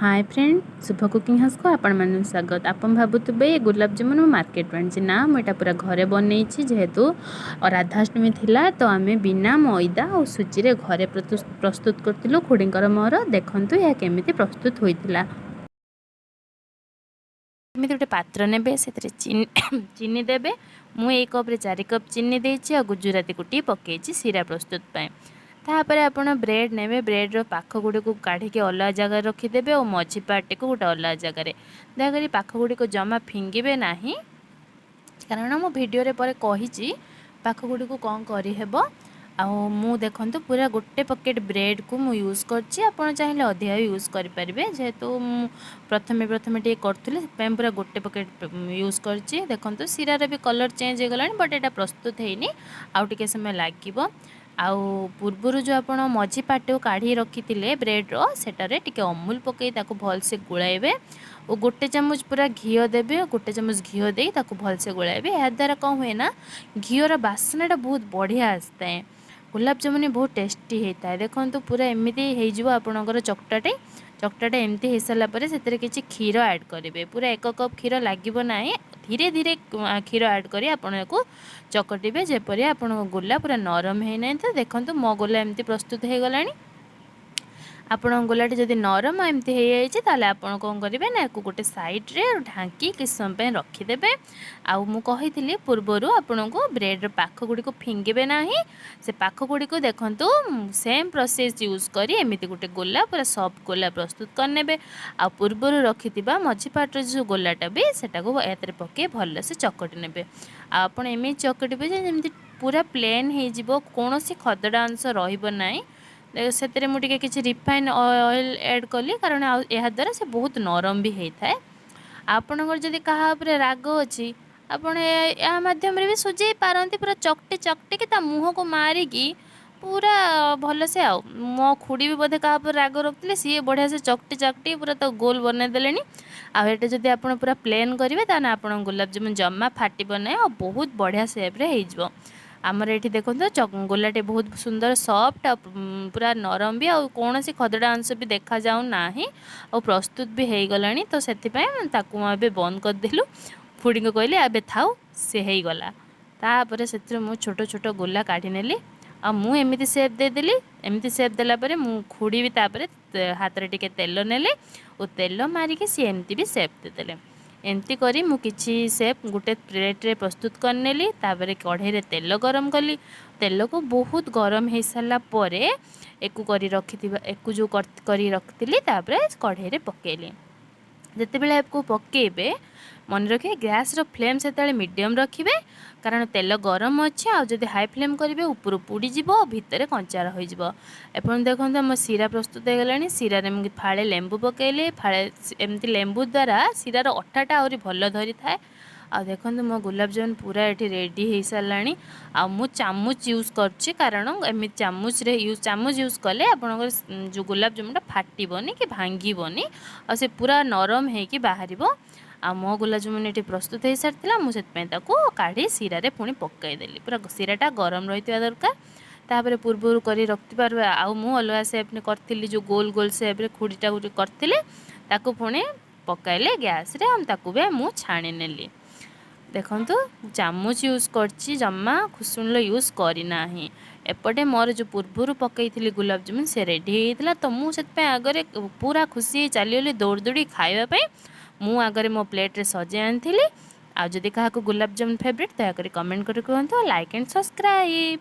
Hi friend शुभ cooking house को आपण मानू स्वागत। आपण भाबुतबे गुलाब जामुन मार्केट आनी ना मुझे पूरा घरे बनई जेहेतु राधाष्टमी थिला तो आमे बिना मैदा और सुजी रे घरे प्रस्तुत करथिलु। खुड़ींकर मोर देखंतु या केमिति प्रस्तुत होइतिला। एमिति गोटे पात्र नेबे सेतरे चीनी देबे। मु एक कप रे 4 कप चीनी देछि आ गुजराती कुटी पकेछि सीरा प्रस्तुत पाए। तापर आपण ब्रेड नेबे। ब्रेड रो पाख गुडी को काढ़ी के अलग जगह रखिदेबे और मझी पार्टी को गोटे अलग जगह दयाकरी पाख गुडी को जमा फिंगिबे नाही, कारण मो वीडियो रे परे कहिछि पाख गुडी को कौन करि हेबो। आउ मु देखंतु पूरा गोटे पकेट ब्रेड को मु यूज करछि। आपण चाहिले अधिका यूज करि परिबे, जेहेतु मु प्रथमे टे करथुले पूरा गोटे पकेट यूज करछि। देखंतु सीरा रे भी कलर चेंज हो गलानी, बट एटा प्रस्तुत हेनी, आउ टिके समय लागिबो। आउ पूर्वरु जो आपण मझी पाटे काढ़ी रखी ब्रेड रो सेटारे टिके अमूल पकई ताको भल से गुलाइबे और गोटे चम्मच पूरा घी देबे। गोटे चम्मच घी दे ताको भल से गुलाइबे। या द्वारा कौन हुए ना घीर बास्नाटा बहुत बढ़िया आसता है। गुलाब जामुन बहुत टेस्टी होता है। देखो पूरा एमती हो आपणकर चकटाटे एमती हो सारा पर से किसी क्षीर ऐड करेंगे। पूरा 1 कप क्षीर लगे ना, धीरे धीरे क्षीर ऐड करी आपन को चकटिबे जेपरि आपन गोला पूरा नरम है ना। तो देखो मो गोला एमती प्रस्तुत हो गलानी। आपण गोलाटी जदि नरम एमती हो जाए आपन कौन करेंगे ना गोटे साइड रे ढांकी किस समय रखिदेवे। आउ मु कही पूर्वर आपन को ब्रेड पाख गुड़ी को फिंगे ना, से पाख गुड़ी को देखंतु सेम प्रोसेस यूज करी एमती गोटे गोला पूरा सॉफ्ट गोला प्रस्तुत करने। आ पूर्वर रखि मझी पार्ट जो गोलाटा भी सेटा को एतरे पके भल से चकटी नेबे। आपन एमती चकटिबे जेमती पूरा प्लेन हो कौन सी खदड़ा अंश रहिबो नाही। से मुझे किसी रिफाइन ऑयल ऐड कली, कारण यह द्वारा से बहुत नरम भी होता है। आपणकर जदि क्या राग अच्छी आपड़ या माध्यम भी सुझे पारती पूरा चकटी चकटी कि मुँह को मारिकी पूरा भल से। आ मो खुड़ी भी बोधे क्या राग रखते सी बढ़िया से चकटी चकटी पूरा तो गोल बनईदे। आटे जदि आप पूरा प्लेन करेंगे ताने आप गुलाब जामुन जमा फाटब ना और बहुत बढ़िया सेप्रे हो। आमर ये देखो गोलाटे बहुत सुंदर सॉफ्ट पूरा नरम भी आउ कौन सी खदड़ा अंश भी देखा जाऊ ना और प्रस्तुत भी हो गला। तो से बंद करदेलु। फुड़ी को कहली आबे थाउ से हो गला। तापर से मु छोट छोट गोला काढ़ी नेली आ मु एमती सेप देदेली। एमती सेप देला परे मु खुड़ी भी तापर हाथ रे टिके तेल नेले और तेल मारिकी सी एमती भी सेप देदेले। एमती करी मु किछि सेप गोटे प्लेट रे प्रस्तुत करनेली। तापर कढ़ई रे तेल गरम कली। तेल को बहुत गरम हो सारा पर एक करी रखिथिबा एक जो करी रखिली तापर कढ़ई रे पकेली। जिते बेले आपको पकेबे मन रखिए गैस रो फ्लेम से मीडियम रखिए, कारण तेल गरम अच्छे। आ जदि हाई फ्लेम करेंगे ऊपर पुड़ी जीवो भितर कंचा रही एपन देखो आम सीरा प्रस्तुत हो गलानी। सीरा रे फाड़े लेंबू पकेले। फाड़े एमती लेंबू द्वारा सीरार अठाटा आहरी भल धरी थाए। आ देखो मो गुलाब जामुन पूरा ये रेडी हो सारा। आ मु चामच यूज करछि, कारण एमती चामच यूज कले आपनकर जो गुलाब जामुनटा फाटबनी कि भांगीबनी आ से पूरा नरम होगी बाहर। आ मो गुलाब जामुन ये प्रस्तुत हो सारी मुझे काढ़ी सीरा रे पुणी पकईदेली। पूरा सीराटा गरम रही दरकार। तापर पूर्वर कर रखि पार आउ मु अलग सेप करी जो गोल गोल सेप्रे खुड़ीटा करी पुणी पकाइले गैस रे हम ताकू भी मु छाणी नेली। देखंतु चामच यूज करछि, जमा खुसुण यूज करना। एपटे मोर जो पूर्वर पकई गुलाब जामुन से रेडी होता। तो मुझे आगे पूरा खुशी चलीगली दौड़ दौड़ी खावाई। मु आगे मो प्लेट रे सजे आनी। आ जदि क्या गुलाब जामुन फेवरेट दयाकोरी कमेंट कर कहतु। Like and subscribe.